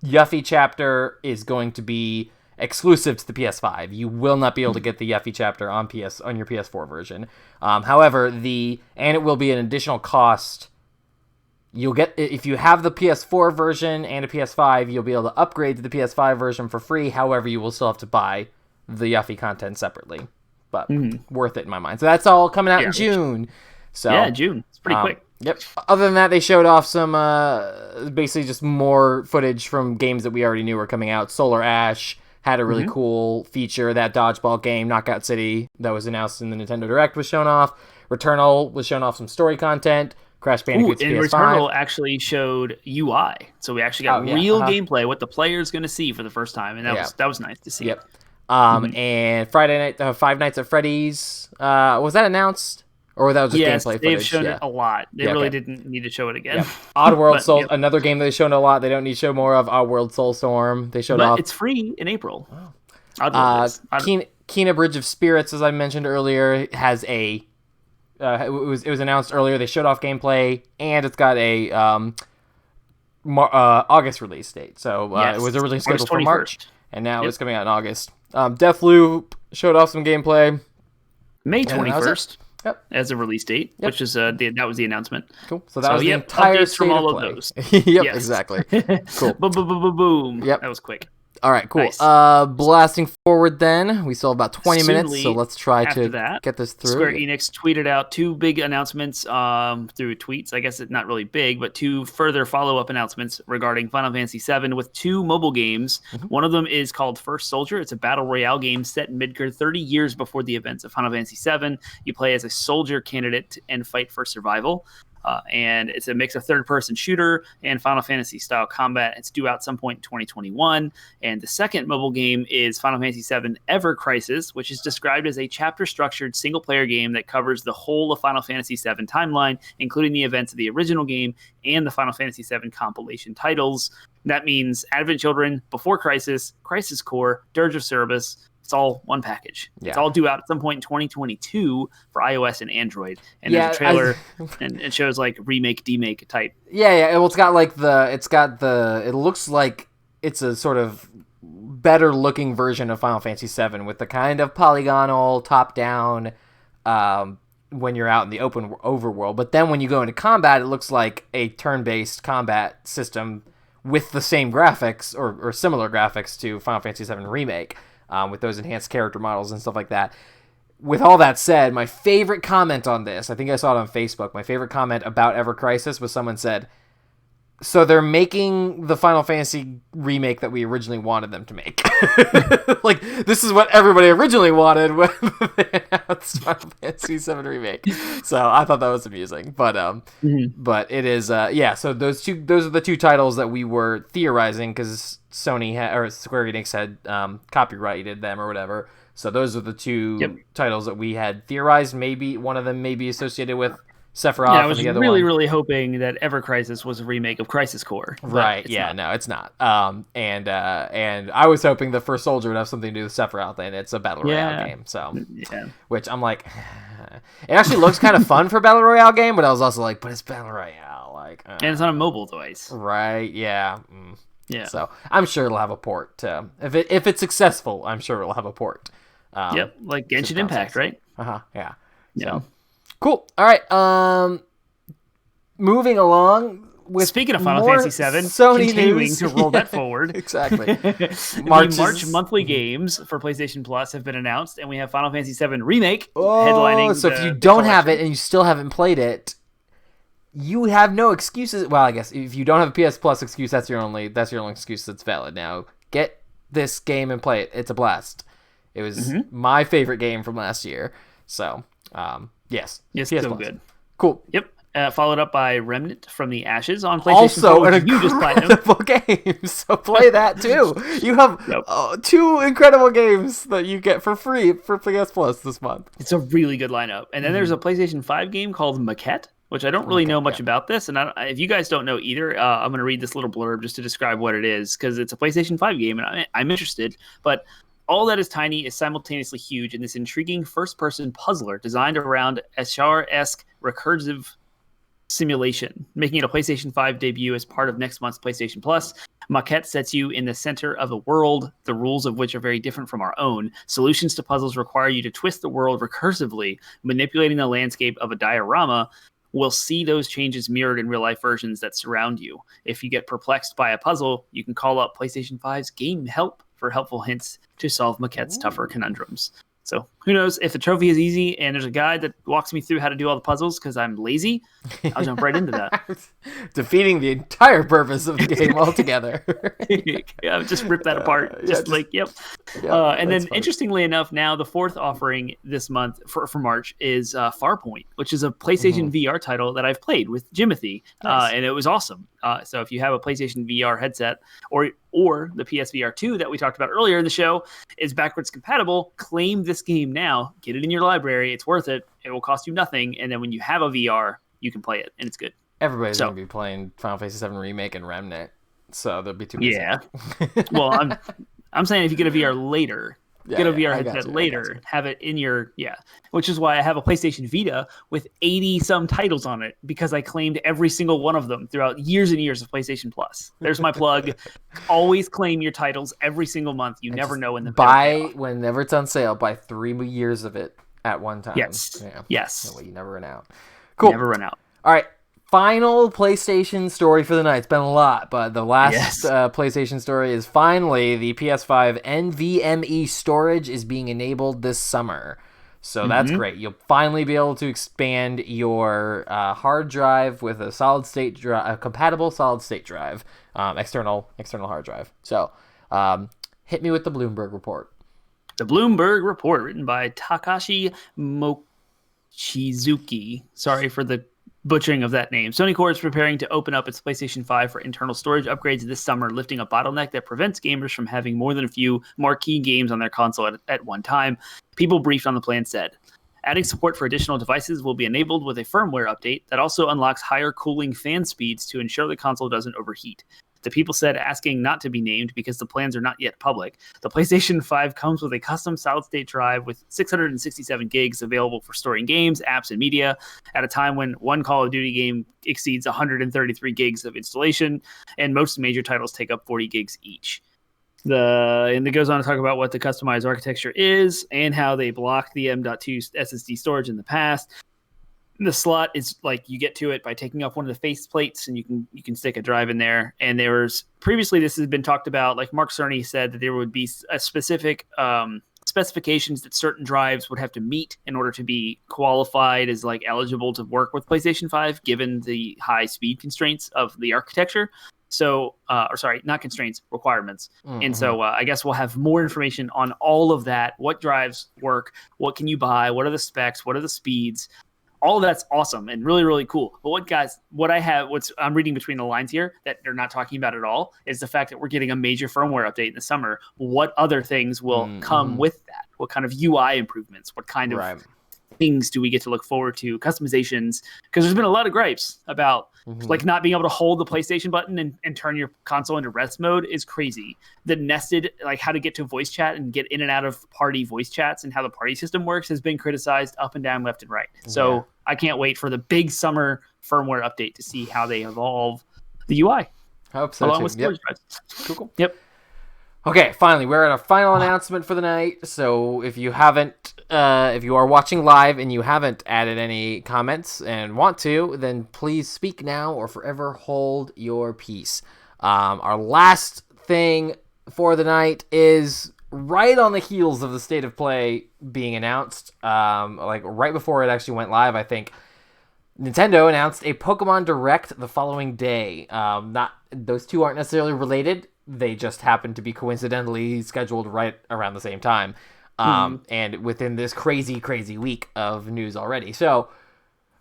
Yuffie chapter is going to be exclusive to the PS5. You will not be able to get the Yuffie chapter on your PS4 version. However, it will be an additional cost. You'll get, if you have the PS4 version and a PS5, you'll be able to upgrade to the PS5 version for free. However, you will still have to buy the Yuffie content separately, but worth it in my mind. So that's all coming out in June. So yeah, June. It's pretty quick. Yep. Other than that, they showed off some basically just more footage from games that we already knew were coming out. Solar Ash had a really cool feature. That dodgeball game, Knockout City, that was announced in the Nintendo Direct was shown off. Returnal was shown off some story content. Crash Bandicoot's PS5. Returnal actually showed UI, so we actually got real gameplay, what the player's going to see for the first time, and that was nice to see. Yep. And Friday night, Five Nights at Freddy's, was that announced? Or that was just gameplay footage? They've shown it a lot. They really didn't need to show it again. Yep. Oddworld Soul, another game they've shown a lot. They don't need to show more of. Oddworld Soulstorm. They showed off. It's free in April. Kena Bridge of Spirits, as I mentioned earlier, has a. It was announced earlier. They showed off gameplay, and it's got a August release date. So it was originally scheduled for March, and now it's coming out in August. Deathloop showed off some gameplay. May 21st. Yep. As a release date, which is that was the announcement. Cool. So that was the entire state from all of play. those. Exactly. Cool. Boom. Yep. That was quick. All right, cool. Nice. Blasting forward then. We still have about 20 minutes, so let's try to get this through. Square Enix tweeted out two big announcements through tweets. I guess it's not really big, but two further follow-up announcements regarding Final Fantasy VII with two mobile games. One of them is called First Soldier. It's a battle royale game set in Midgard 30 years before the events of Final Fantasy VII. You play as a soldier candidate and fight for survival. And it's a mix of third-person shooter and Final Fantasy-style combat. It's due out some point in 2021. And the second mobile game is Final Fantasy VII Ever Crisis, which is described as a chapter-structured single-player game that covers the whole of Final Fantasy VII timeline, including the events of the original game and the Final Fantasy VII compilation titles. That means Advent Children, Before Crisis, Crisis Core, Dirge of Cerberus. It's all one package. Yeah. It's all due out at some point in 2022 for iOS and Android. And there's a trailer, and it shows like remake, demake type. Yeah. Well, it looks like it's a sort of better looking version of Final Fantasy VII with the kind of polygonal top down when you're out in the open overworld. But then when you go into combat, it looks like a turn-based combat system with the same graphics or similar graphics to Final Fantasy VII Remake. With those enhanced character models and stuff like that. With all that said, my favorite comment on this, I think I saw it on Facebook, my favorite comment about Ever Crisis was someone said, so they're making the Final Fantasy remake that we originally wanted them to make. Like, this is what everybody originally wanted when they announced Final Fantasy VII Remake. So I thought that was amusing. But but it is, so those are the two titles that we were theorizing because Sony or Square Enix had copyrighted them or whatever. So those are the two titles that we had theorized. Maybe one of them may be associated with Sephiroth. Yeah, I was and the other really, one... really hoping that Ever Crisis was a remake of Crisis Core. Right? Yeah, no, it's not. And I was hoping the First Soldier would have something to do with Sephiroth, and it's a battle royale game. So, which I'm like, it actually looks kind of fun for a battle royale game, but I was also like, but it's battle royale, like, and it's on a mobile device, right? Yeah. Yeah. So I'm sure it'll have a port. If it's successful, I'm sure it'll have a port. Like Genshin Impact, right? Yeah. So cool. All right. Moving along. Speaking of Final Fantasy VII, Sony continuing news. to roll that forward. Exactly. March monthly games for PlayStation Plus have been announced, and we have Final Fantasy VII Remake headlining. So if you don't have it and you still haven't played it, you have no excuses. Well, I guess if you don't have a PS Plus excuse, that's your only excuse that's valid. Now, get this game and play it. It's a blast. It was my favorite game from last year. So, yes. Yes, PS so Plus. good. Cool. Yep. Followed up by Remnant from the Ashes on PlayStation also 4. Also, an incredible game. So play that too. You have 2 incredible games that you get for free for PS Plus this month. It's a really good lineup. And then there's a PlayStation 5 game called Maquette, which I don't really know much about this. And if you guys don't know either, I'm going to read this little blurb just to describe what it is, because it's a PlayStation 5 game, and I'm interested. But all that is tiny is simultaneously huge in this intriguing first-person puzzler designed around Ashar-esque recursive simulation, making it a PlayStation 5 debut as part of next month's PlayStation Plus. Maquette sets you in the center of a world, the rules of which are very different from our own. Solutions to puzzles require you to twist the world recursively, manipulating the landscape of a diorama. Will see those changes mirrored in real-life versions that surround you. If you get perplexed by a puzzle, you can call up PlayStation 5's Game Help for helpful hints to solve Maquette's tougher conundrums. So who knows, if the trophy is easy and there's a guide that walks me through how to do all the puzzles because I'm lazy, I'll jump right into that. Defeating the entire purpose of the game altogether. Yeah, just rip that apart. And then interestingly enough, now the fourth offering this month for March is Farpoint, which is a PlayStation VR title that I've played with Jimothy, and it was awesome. So if you have a PlayStation VR headset or the PSVR 2 that we talked about earlier in the show is backwards compatible, claim this game now, get it in your library. It's worth it. It will cost you nothing. And then when you have a VR, you can play it and it's good. Everybody's going to be playing Final Fantasy VII Remake and Remnant. So there'll be too many. Yeah. Well, I'm saying if you get a VR later, get a VR headset later, have it in your, which is why I have a PlayStation Vita with 80 some titles on it, because I claimed every single one of them throughout years and years of PlayStation Plus. There's my plug. Always claim your titles every single month. You never know when the whenever it's on sale, buy 3 years of it at one time. Yes. Yes. That way you never run out. Cool. Never run out. All right. Final PlayStation story for the night. It's been a lot, but the last PlayStation story is finally the PS5 NVMe storage is being enabled this summer. So that's great. You'll finally be able to expand your hard drive with a solid state drive, a compatible solid state drive, external hard drive. So hit me with the Bloomberg report. The Bloomberg report, written by Takashi Mochizuki. Sorry for the butchering of that name. Sony Corp is preparing to open up its PlayStation 5 for internal storage upgrades this summer, lifting a bottleneck that prevents gamers from having more than a few marquee games on their console at one time. People briefed on the plan said. Adding support for additional devices will be enabled with a firmware update that also unlocks higher cooling fan speeds to ensure the console doesn't overheat. The people said, asking not to be named because the plans are not yet public. The PlayStation 5 comes with a custom solid-state drive with 667 gigs available for storing games, apps, and media at a time when one Call of Duty game exceeds 133 gigs of installation, and most major titles take up 40 gigs each. And it goes on to talk about what the customized architecture is and how they blocked the M.2 SSD storage in the past. The slot is like you get to it by taking off one of the face plates, and you can stick a drive in there. And there was previously, this has been talked about, like Mark Cerny said, that there would be a specific specifications that certain drives would have to meet in order to be qualified as like eligible to work with PlayStation 5, given the high speed constraints of the architecture. So, not constraints, requirements. Mm-hmm. And so I guess we'll have more information on all of that. What drives work? What can you buy? What are the specs? What are the speeds? All of that's awesome and really, really cool. But what I'm reading between the lines here that they're not talking about at all is the fact that we're getting a major firmware update in the summer. What other things will come with that? What kind of UI improvements? What kind of things do we get to look forward to? Customizations? Because there's been a lot of gripes about like not being able to hold the PlayStation button and turn your console into rest mode is crazy. The nested, like how to get to voice chat and get in and out of party voice chats and how the party system works has been criticized up and down, left and right. So I can't wait for the big summer firmware update to see how they evolve the UI. I hope so along too. with storage drives. Cool. Yep. Okay, finally, we're at our final announcement for the night. So if you are watching live and you haven't added any comments and want to, then please speak now or forever hold your peace. Our last thing for the night is right on the heels of the State of Play being announced. Like right before it actually went live, I think Nintendo announced a Pokemon Direct the following day. Those two aren't necessarily related. They just happen to be coincidentally scheduled right around the same time. And within this crazy, crazy week of news already. So,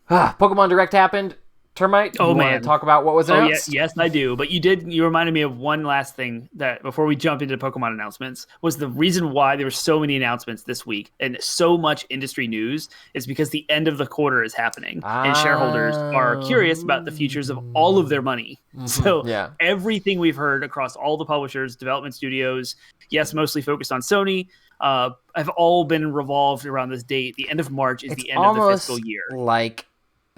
Pokemon Direct happened. Termite, you want to talk about what was announced? Yes, I do. But you reminded me of one last thing that before we jump into Pokemon announcements was the reason why there were so many announcements this week and so much industry news is because the end of the quarter is happening and shareholders are curious about the futures of all of their money. So everything we've heard across all the publishers, development studios, yes, mostly focused on Sony, have all been revolved around this date. The end of March is the end of the fiscal year. Like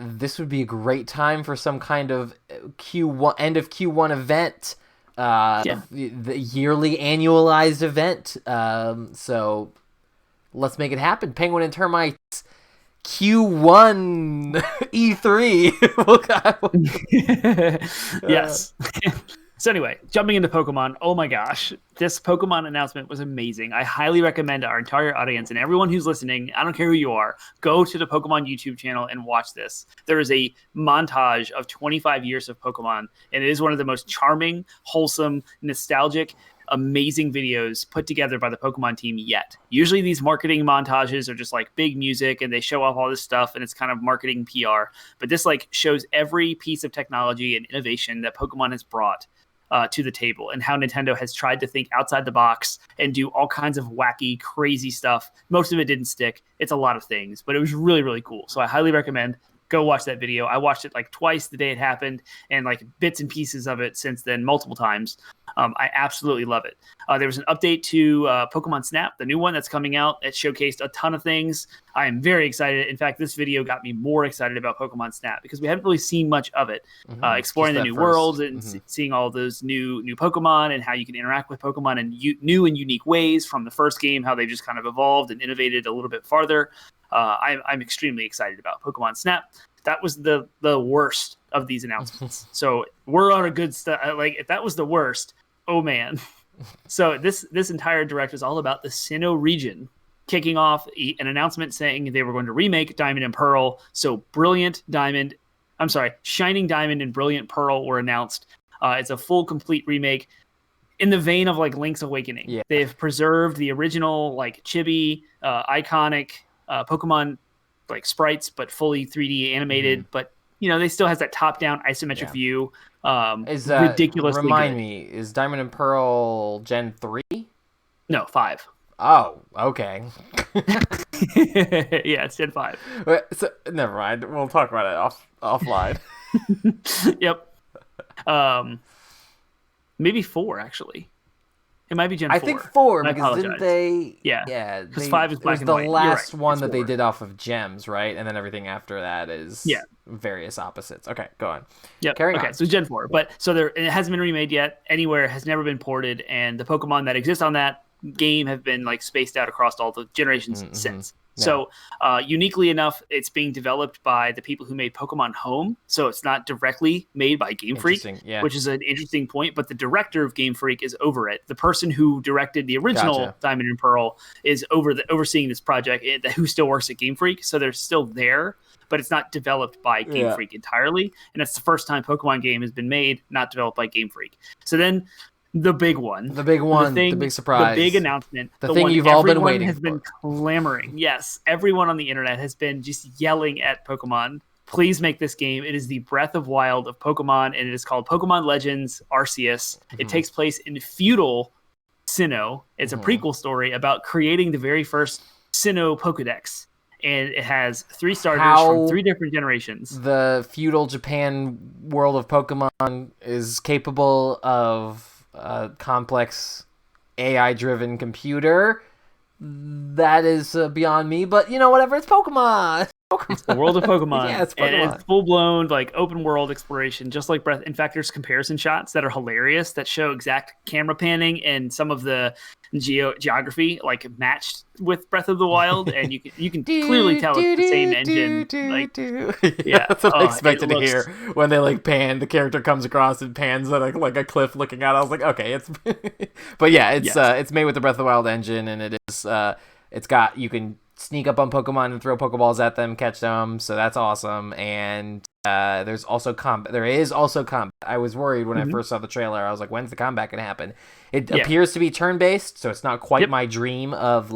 this would be a great time for some kind of end of Q1 event, the yearly annualized event. So let's make it happen. Penguin and Termites Q1 E3. Yes. So anyway, jumping into Pokemon, oh my gosh, this Pokemon announcement was amazing. I highly recommend our entire audience and everyone who's listening, I don't care who you are, go to the Pokemon YouTube channel and watch this. There is a montage of 25 years of Pokemon, and it is one of the most charming, wholesome, nostalgic, amazing videos put together by the Pokemon team yet. Usually these marketing montages are just like big music and they show off all this stuff and it's kind of marketing PR, but this like shows every piece of technology and innovation that Pokemon has brought to the table and how Nintendo has tried to think outside the box and do all kinds of wacky, crazy stuff. Most of it didn't stick. It's a lot of things, but it was really, really cool. So I highly recommend go watch that video. I watched it like twice the day it happened and like bits and pieces of it since then multiple times. I absolutely love it. There was an update to Pokemon Snap, the new one that's coming out. It showcased a ton of things. I am very excited. In fact, this video got me more excited about Pokemon Snap because we haven't really seen much of it. Exploring the new world and seeing all those new Pokemon and how you can interact with Pokemon in new and unique ways from the first game, how they just kind of evolved and innovated a little bit farther. I'm extremely excited about Pokemon Snap. That was the worst of these announcements. So we're on a good like if that was the worst, oh man. So this entire direct is all about the Sinnoh region kicking off an announcement saying they were going to remake Diamond and Pearl. So Shining Diamond and Brilliant Pearl were announced. It's a full complete remake in the vein of like Link's Awakening. Yeah. They've preserved the original like chibi, iconic Pokemon like sprites, but fully 3D animated. But you know, they still has that top-down isometric view. Is ridiculously remind good. me, is Diamond and Pearl Gen 3? No, 5. Oh, okay. Yeah, it's Gen 5. So, never mind. We'll talk about it offline. Yep. Maybe 4 actually. It might be Gen 4. I think 4 because didn't they? Yeah. Because 5 is black and white. The last one that they did off of Gems, right? And then everything after that is various opposites. Okay, go on. Yeah. Okay, so Gen 4, but so it hasn't been remade yet. Anywhere has never been ported, and the Pokemon that exist on that game have been like spaced out across all the generations since. Yeah. So uniquely enough, it's being developed by the people who made Pokemon Home. So it's not directly made by Game Freak, which is an interesting point. But the director of Game Freak is over it. The person who directed the original Diamond and Pearl is overseeing this project, who still works at Game Freak. So they're still there, but it's not developed by Game Freak entirely. And it's the first time Pokemon game has been made, not developed by Game Freak. So then the big one. The big one. The big surprise. The big announcement. The thing you've all been waiting for. Everyone has been clamoring. Yes, everyone on the internet has been just yelling at Pokemon. Please make this game. It is the Breath of Wild of Pokemon, and it is called Pokemon Legends Arceus. It takes place in feudal Sinnoh. It's a prequel story about creating the very first Sinnoh Pokedex. And it has 3 starters from 3 different generations. The feudal Japan world of Pokemon is capable of a complex AI-driven computer. That is beyond me, but whatever. It's Pokemon. It's the world of Pokemon. Yeah, it's Pokemon. And it's full-blown open world exploration, just like Breath. In fact, there's comparison shots that are hilarious that show exact camera panning and some of the geography matched with Breath of the Wild, and you can clearly tell it's the same engine. Yeah, that's what I expected to hear when they pan. The character comes across and pans at a cliff looking out. I was like, okay, it's. But yeah, it's made with the Breath of the Wild engine, and it is. It's got you can sneak up on Pokemon and throw Pokeballs at them, catch them, so that's awesome. And there's also combat. There is also combat. I was worried when I first saw the trailer. I was like, when's the combat gonna happen? It appears to be turn-based, so it's not quite my dream of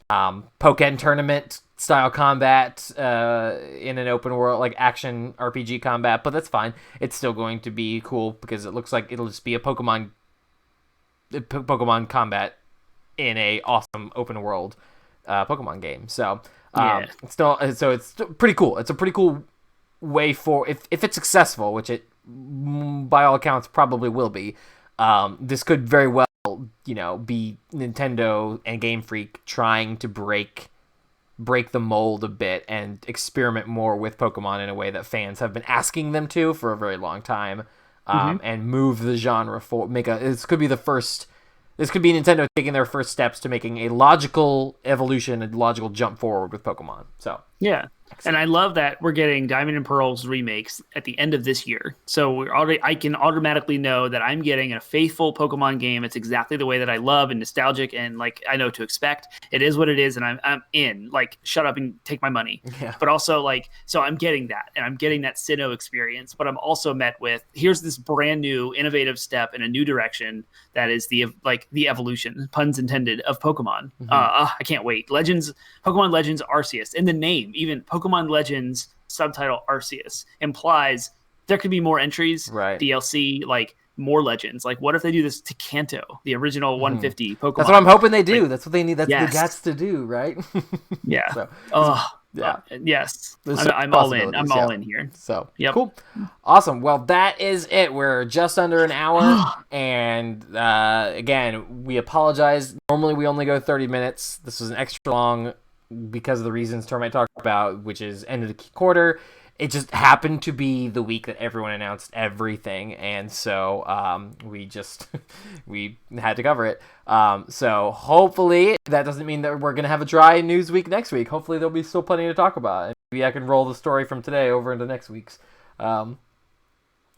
Pokken tournament style combat in an open world, action RPG combat, but that's fine. It's still going to be cool because it looks like it'll just be a Pokemon combat in a awesome open world Pokemon game. So it's pretty cool. It's a pretty cool way for if it's successful, which it by all accounts probably will be. This could very well be Nintendo and Game Freak trying to break the mold a bit and experiment more with Pokemon in a way that fans have been asking them to for a very long time, and move the genre forward. This could be Nintendo taking their first steps to making a logical evolution, a logical jump forward with Pokemon. So yeah. And I love that we're getting Diamond and Pearl's remakes at the end of this year. So I can automatically know that I'm getting a faithful Pokemon game. It's exactly the way that I love and nostalgic and I know to expect. It is what it is, and I'm in. Shut up and take my money. Yeah. But also so I'm getting that, and I'm getting that Sinnoh experience. But I'm also met with here's this brand new innovative step in a new direction that is the evolution, puns intended, of Pokemon. I can't wait. Pokemon Legends Arceus. In the name, even Pokemon Legends subtitle Arceus implies there could be more entries, right? DLC, more legends. What if they do this to Kanto, the original 150 Pokemon? That's what I'm hoping they do. That's what they need. That's what they got to do, right? Yeah. Yes. I'm all in. I'm all in here. So cool. Awesome. Well, that is it. We're just under an hour. And again, we apologize. Normally we only go 30 minutes. This was an extra long because of the reasons Termite talked about, which is end of the quarter. It just happened to be the week that everyone announced everything, and so we had to cover it. So hopefully that doesn't mean that we're gonna have a dry news week next week. Hopefully there'll be still plenty to talk about. Maybe I can roll the story from today over into next week's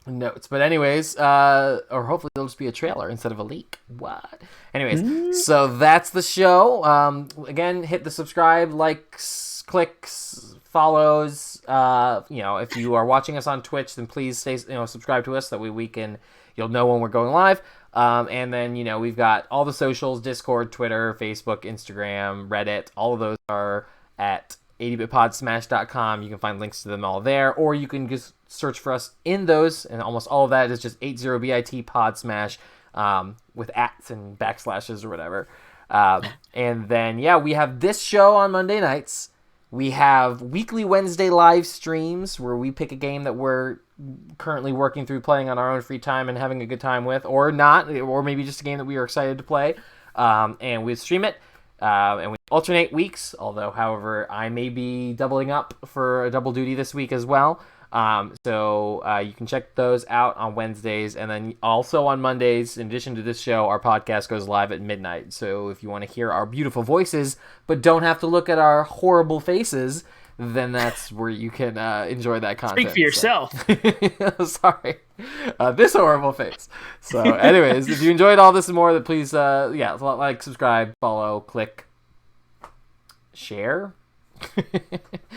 notes. But anyways, or hopefully there'll just be a trailer instead of a leak. What? Anyways, so that's the show. Again, hit the subscribe, likes, clicks, follows. If you are watching us on Twitch, then please subscribe to us. That way you'll know when we're going live. And then we've got all the socials: Discord, Twitter, Facebook, Instagram, Reddit. All of those are at 80bitpodsmash.com. You can find links to them all there, or you can just search for us in those, and almost all of that is just 80bit podsmash with ats and backslashes or whatever. And then we have this show on Monday nights. We have weekly Wednesday live streams where we pick a game that we're currently working through playing on our own free time and having a good time with, or not, or maybe just a game that we are excited to play, and we stream it. And we alternate weeks, however, I may be doubling up for a double duty this week as well. So you can check those out on Wednesdays, and then also on Mondays, in addition to this show, our podcast goes live at midnight. So if you want to hear our beautiful voices, but don't have to look at our horrible faces, then that's where you can enjoy that content. Speak for yourself. So. Sorry. This horrible face. So anyways, if you enjoyed all this and more, then please, subscribe, follow, click, share.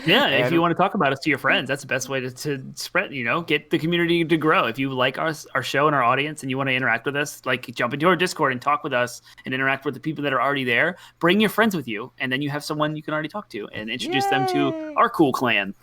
Yeah, if you want to talk about us to your friends, that's the best way to spread, get the community to grow. If you like our show and our audience and you want to interact with us, like jump into our Discord and talk with us and interact with the people that are already there. Bring your friends with you, and then you have someone you can already talk to and introduce them to our cool clan.